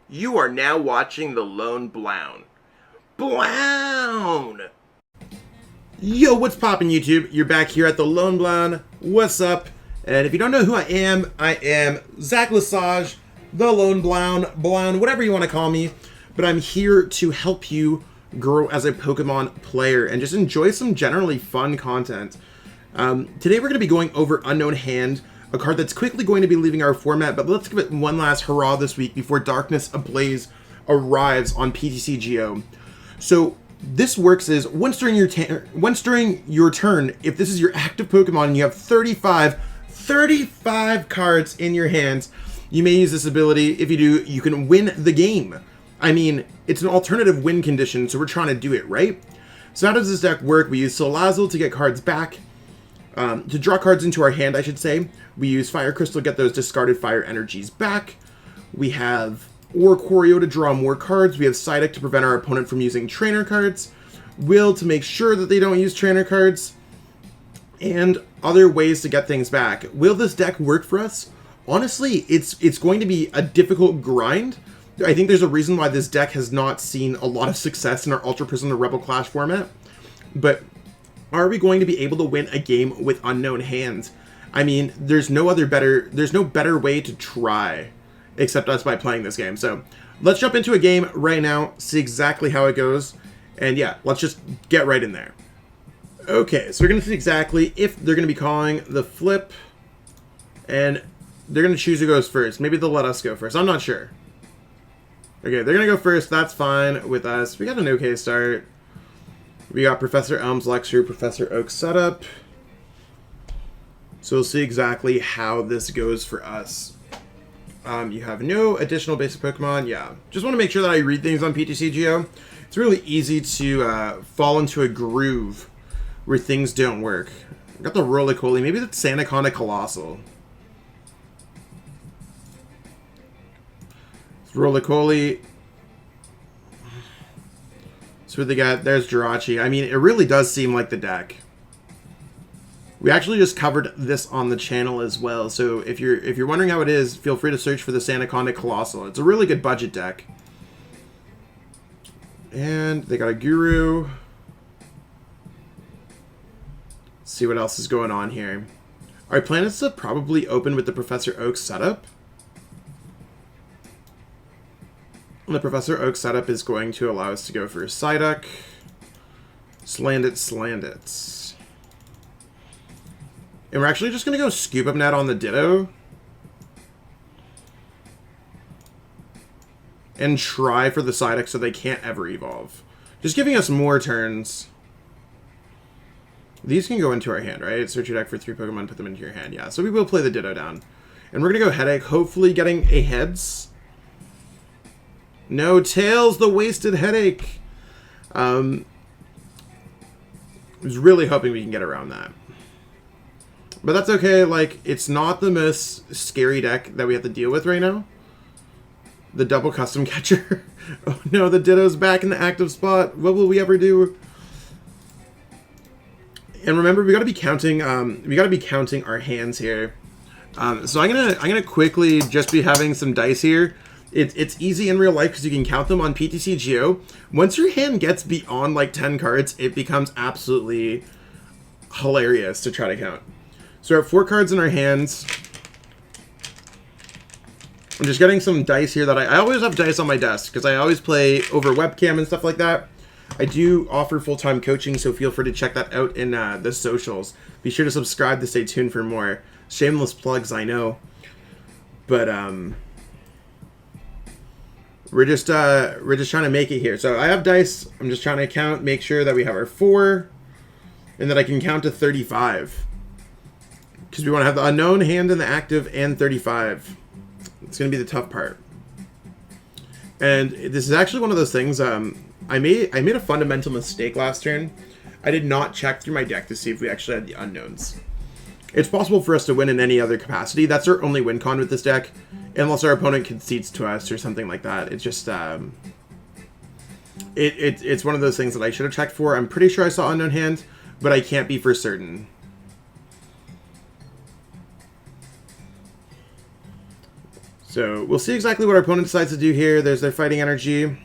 You are now watching the Lone Blown. Blown! Yo, what's poppin' YouTube? You're back here at the Lone Blown. What's up? And if you don't know who I am Zach Lesage, the Lone Blown, whatever you want to call me. But I'm here to help you grow as a Pokemon player and just enjoy some generally fun content. Today we're going to be going over Unown HAND, a card that's quickly going to be leaving our format, but let's give it one last hurrah this week before Darkness Ablaze arrives on PTCGO. So this works is once during your turn, if this is your active Pokemon and you have 35 cards in your hands, you may use this ability. If you do, you can win the game. I mean, it's an alternative win condition, so we're trying to do it, right? So how does this deck work? We use Salazzle to get cards back. To draw cards into our hand, I should say. We use Fire Crystal to get those discarded fire energies back. We have Oricorio to draw more cards. We have Psyduck to prevent our opponent from using trainer cards. Will to make sure that they don't use trainer cards. And other ways to get things back. Will this deck work for us? Honestly, it's going to be a difficult grind. I think there's a reason why this deck has not seen a lot of success in our Ultra Prism or Rebel Clash format. But are we going to be able to win a game with Unown HAND? I mean, there's no better way to try except us by playing this game. So let's jump into a game right now, see exactly how it goes, and yeah, let's just get right in there. Okay, so we're going to see exactly if they're going to be calling the flip, and they're going to choose who goes first. Maybe they'll let us go first. I'm not sure. Okay, they're going to go first. That's fine with us. We got an okay start. We got Professor Elm's Lecture, Professor Oak's setup. So we'll see exactly how this goes for us. You have no additional basic Pokemon. Yeah, just want to make sure that I read things on PTCGO. It's really easy to fall into a groove where things don't work. I got the Roly-Poly. Maybe that's Sandaconda Colossal. Roly-Poly. So what they got, there's Jirachi. I mean, it really does seem like the deck. We actually just covered this on the channel as well, so if you're wondering how it is, feel free to search for the Sandaconda Colossal. It's a really good budget deck. And they got a Guru. Let's see what else is going on here. Our plan is to probably open with the Professor Oak setup. The Professor Oak setup is going to allow us to go for Psyduck, Salandit. And we're actually just going to go Scoop Up Net on the Ditto. And try for the Psyduck so they can't ever evolve. Just giving us more turns. These can go into our hand, right? Search your deck for 3 Pokemon, put them into your hand. Yeah, so we will play the Ditto down. And we're going to go Headache, hopefully getting a Heads. No, Tails, the wasted Headache. I was really hoping we can get around that. But that's okay, like, it's not the most scary deck that we have to deal with right now. The double custom catcher. Oh no, the Ditto's back in the active spot. What will we ever do? And remember, we gotta be counting our hands here. So I'm gonna quickly just be having some dice here. It's easy in real life because you can count them on PTCGO. Once your hand gets beyond like 10 cards, it becomes absolutely hilarious to try to count. So we have 4 cards in our hands. I'm just getting some dice here that I always have dice on my desk because I always play over webcam and stuff like that. I do offer full-time coaching, so feel free to check that out in the socials. Be sure to subscribe to stay tuned for more. Shameless plugs, I know. But, we're just trying to make it here. So I have dice. I'm just trying to count, make sure that we have our 4, and that I can count to 35. Because we want to have the Unown HAND in the active and 35. It's going to be the tough part. And this is actually one of those things. I made a fundamental mistake last turn. I did not check through my deck to see if we actually had the unknowns. It's possible for us to win in any other capacity. That's our only win con with this deck. Unless our opponent concedes to us or something like that. It's just, it's one of those things that I should have checked for. I'm pretty sure I saw Unown HAND, but I can't be for certain. So we'll see exactly what our opponent decides to do here. There's their fighting energy. And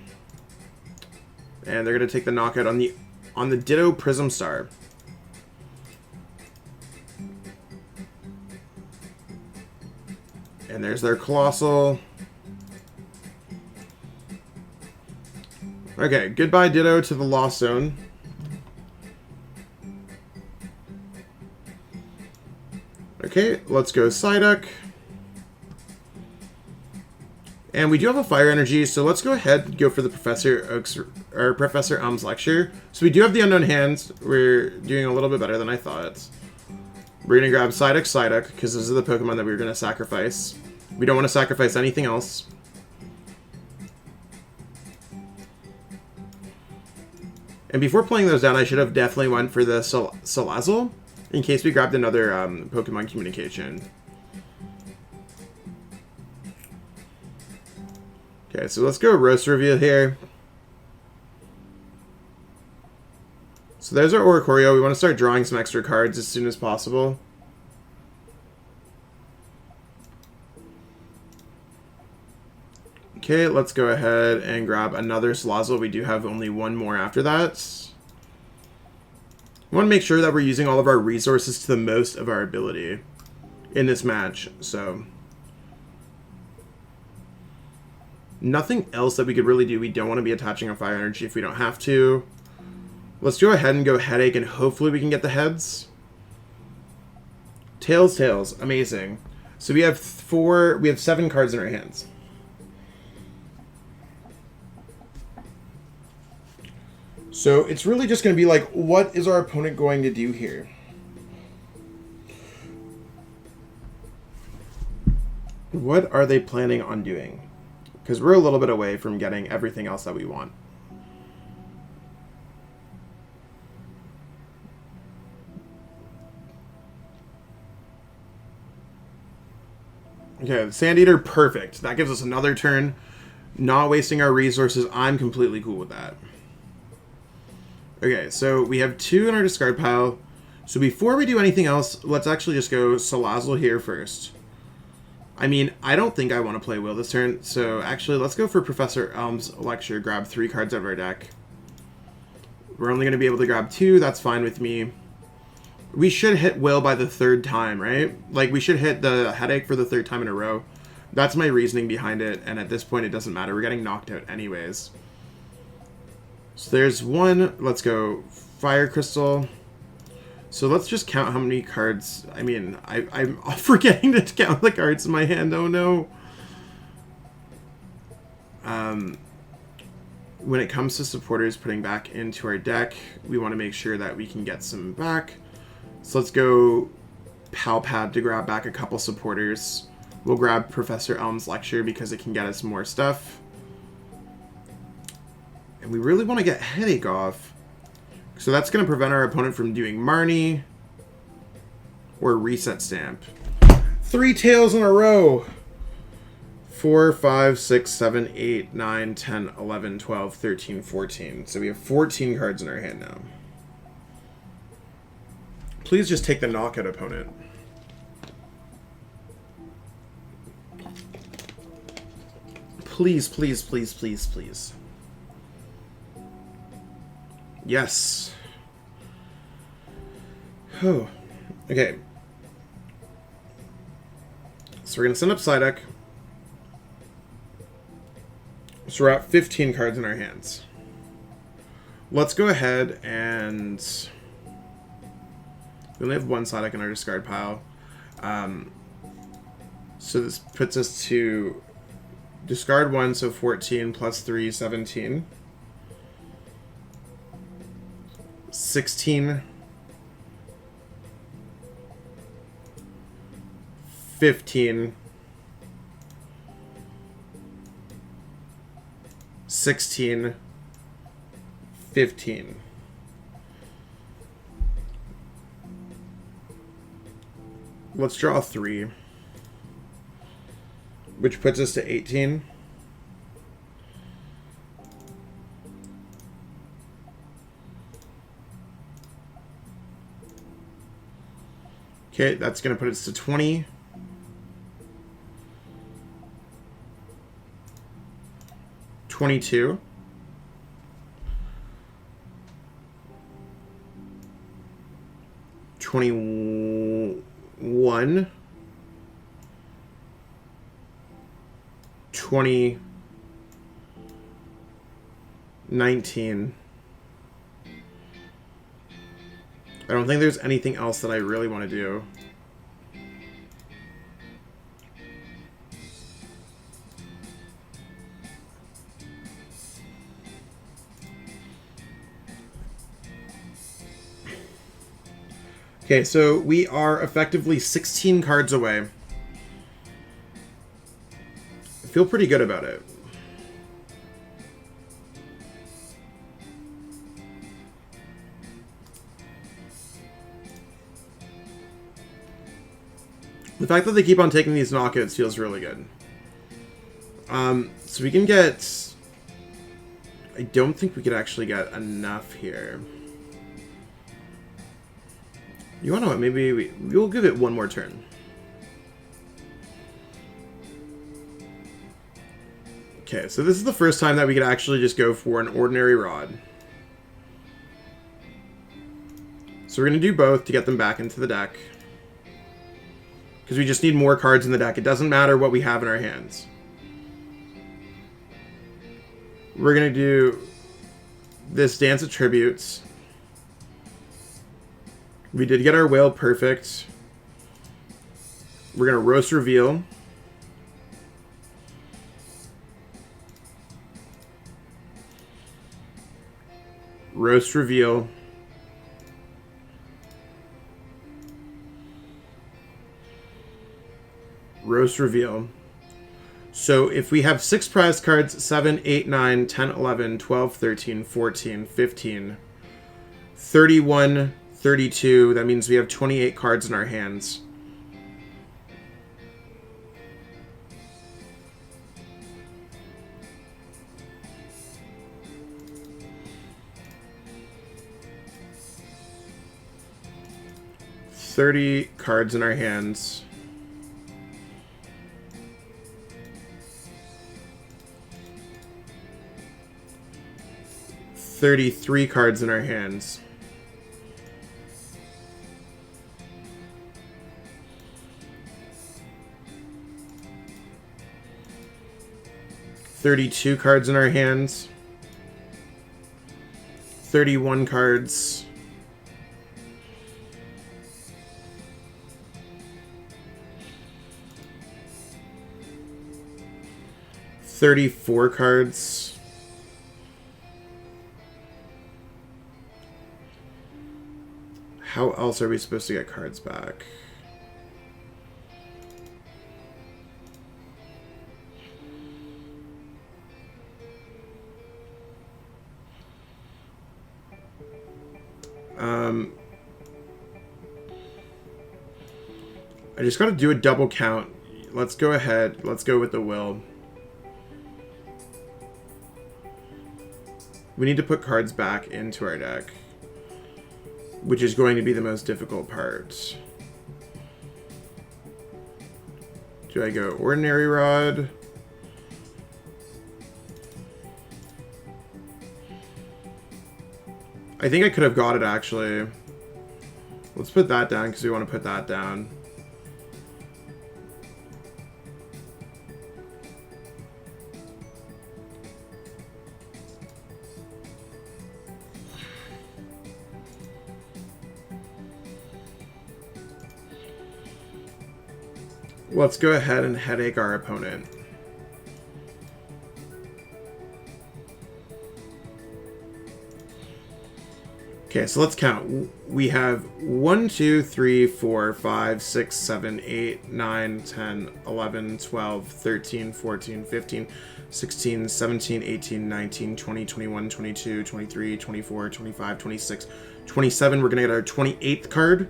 they're going to take the knockout on the Ditto Prism Star. And there's their Colossal. Okay, goodbye Ditto to the Lost Zone. Okay, let's go Psyduck. And we do have a fire energy, so let's go ahead and go for the Professor Um's lecture. So we do have the Unown HAND. We're doing a little bit better than I thought. We're going to grab Psyduck, because those are the Pokemon that we were going to sacrifice. We don't want to sacrifice anything else. And before playing those down, I should have definitely went for the Salazzle, in case we grabbed another Pokemon Communication. Okay, so let's go Roast Reveal here. So there's our Oricorio. We want to start drawing some extra cards as soon as possible. Okay, let's go ahead and grab another Salazzle. We do have only one more after that. We want to make sure that we're using all of our resources to the most of our ability in this match. So nothing else that we could really do. We don't want to be attaching a fire energy if we don't have to. Let's go ahead and go Headache, and hopefully we can get the heads. Tails, Tails. Amazing. So we have 7 cards in our hands. So it's really just going to be like, what is our opponent going to do here? What are they planning on doing? Because we're a little bit away from getting everything else that we want. Okay, Sand Eater, perfect. That gives us another turn. Not wasting our resources. I'm completely cool with that. Okay, so we have 2 in our discard pile. So before we do anything else, let's actually just go Salazzle here first. I mean, I don't think I want to play Will this turn, so actually let's go for Professor Elm's lecture, grab 3 cards out of our deck. We're only going to be able to grab 2, that's fine with me. We should hit Will by the 3rd time, right? Like, we should hit the Headache for the 3rd time in a row. That's my reasoning behind it, and at this point it doesn't matter. We're getting knocked out anyways. So there's 1. Let's go Fire Crystal. So let's just count how many cards. I mean, I'm forgetting to count the cards in my hand. Oh no. When it comes to supporters putting back into our deck, we want to make sure that we can get some back. So let's go Pal Pad to grab back a couple supporters. We'll grab Professor Elm's lecture because it can get us more stuff. And we really want to get Headache off. So that's going to prevent our opponent from doing Marnie or Reset Stamp. 3 tails in a row. 4, 5, 6, 7, 8, 9, 10, 11, 12, 13, 14. So we have 14 cards in our hand now. Please just take the knockout, opponent. Please, please, please, please, please. Yes. Oh. Okay. So we're going to send up Psyduck. So we're at 15 cards in our hands. Let's go ahead and... we only have 1 Psyduck in our discard pile. So this puts us to discard 1, so 14 plus 3, 17. 16, 15, 16, 15. Let's draw 3, which puts us to 18. Okay, that's going to put us to 20. 22. $21, $20, $19. I don't think there's anything else that I really want to do. Okay, so we are effectively 16 cards away. I feel pretty good about it. The fact that they keep on taking these knockouts feels really good. So we can get... I don't think we could actually get enough here. You wanna know what? Maybe we'll give it one more turn. Okay, so this is the first time that we could actually just go for an Ordinary Rod. So we're gonna do both to get them back into the deck. Because we just need more cards in the deck. It doesn't matter what we have in our hands. We're gonna do this Dance of Tributes. We did get our whale perfect. We're going to Roast Reveal. Roast Reveal. Roast Reveal. So if we have 6 prize cards, 7, 8, 9, 10, 11, 12, 13, 14, 15, 31... 32, that means we have 28 cards in our hands. $30 cards in our hands. $33 cards in our hands. $32 cards in our hands. 31 cards. $34 cards. How else are we supposed to get cards back? I just got to do a double count. Let's go ahead. Let's go with the Will. We need to put cards back into our deck, which is going to be the most difficult part. Do I go Ordinary Rod? I think I could have got it, actually. Let's put that down because we want to put that down. Let's go ahead and headache our opponent. Okay, so let's count. We have 1, 2, 3, 4, 5, 6, 7, 8, 9, 10, 11, 12, 13, 14, 15, 16, 17, 18, 19, 20, 21, 22, 23, 24, 25, 26, 27. We're going to get our 28th card.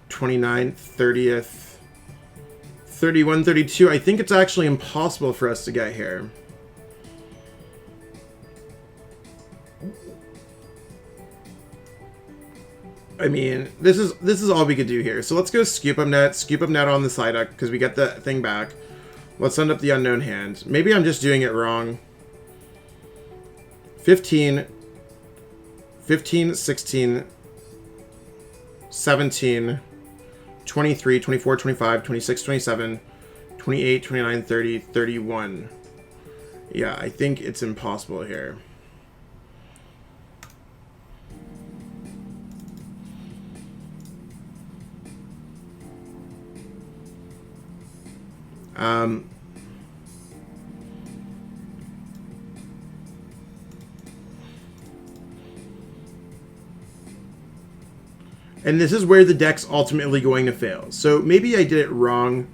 29th, 30th, 31, 32. I think it's actually impossible for us to get here. I mean, this is all we could do here. So let's go scoop up net on the Psyduck because we get the thing back. Let's send up the Unown hand. Maybe I'm just doing it wrong. 15, 16, 17, 23, 24, 25, 26, 27, 28, 29, 30, 31. Yeah, I think it's impossible here. And this is where the deck's ultimately going to fail. So maybe I did it wrong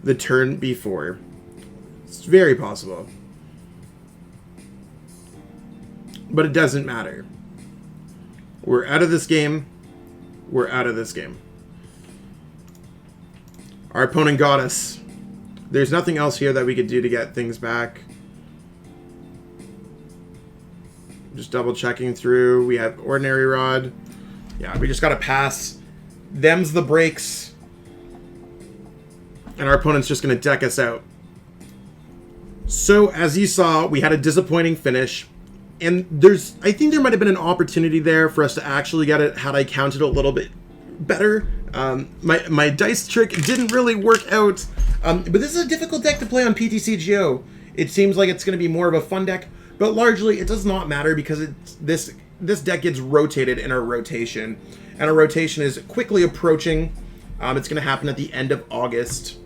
the turn before. It's very possible. But it doesn't matter. We're out of this game. We're out of this game. Our opponent got us. There's nothing else here that we could do to get things back. Just double checking through. We have Ordinary Rod. Yeah, we just got to pass. Them's the breaks. And our opponent's just going to deck us out. So, as you saw, we had a disappointing finish. And I think there might have been an opportunity there for us to actually get it had I counted a little bit better. My dice trick didn't really work out. But this is a difficult deck to play on PTCGO. It seems like it's going to be more of a fun deck. But largely, it does not matter because this deck gets rotated in our rotation. And our rotation is quickly approaching. It's going to happen at the end of August.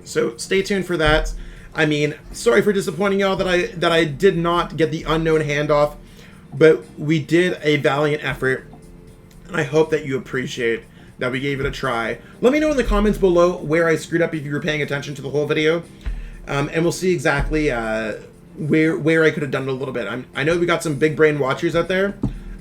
So stay tuned for that. I mean, sorry for disappointing y'all that I did not get the Unown hand off. But we did a valiant effort. And I hope that you appreciate that we gave it a try. Let me know in the comments below where I screwed up if you were paying attention to the whole video. And we'll see exactly where I could have done it a little bit. I know we got some big brain watchers out there.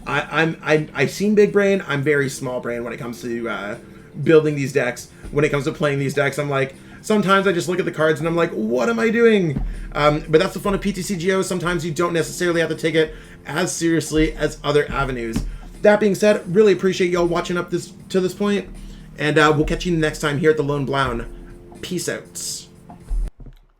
I've seen big brain. I'm very small brain when it comes to building these decks. When it comes to playing these decks, I'm like, sometimes I just look at the cards and I'm like, what am I doing? But that's the fun of PTCGO. Sometimes you don't necessarily have to take it as seriously as other avenues. That being said, really appreciate y'all watching up to this point, and we'll catch you next time here at the Lone Blown. Peace out.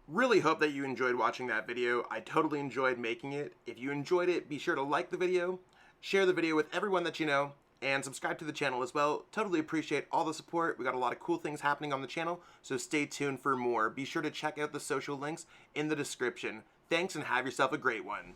Really hope that you enjoyed watching that video. I totally enjoyed making it. If you enjoyed it, be sure to like the video, share the video with everyone that you know, and subscribe to the channel as well. Totally appreciate all the support. We got a lot of cool things happening on the channel, so stay tuned for more. Be sure to check out the social links in the description. Thanks and have yourself a great one.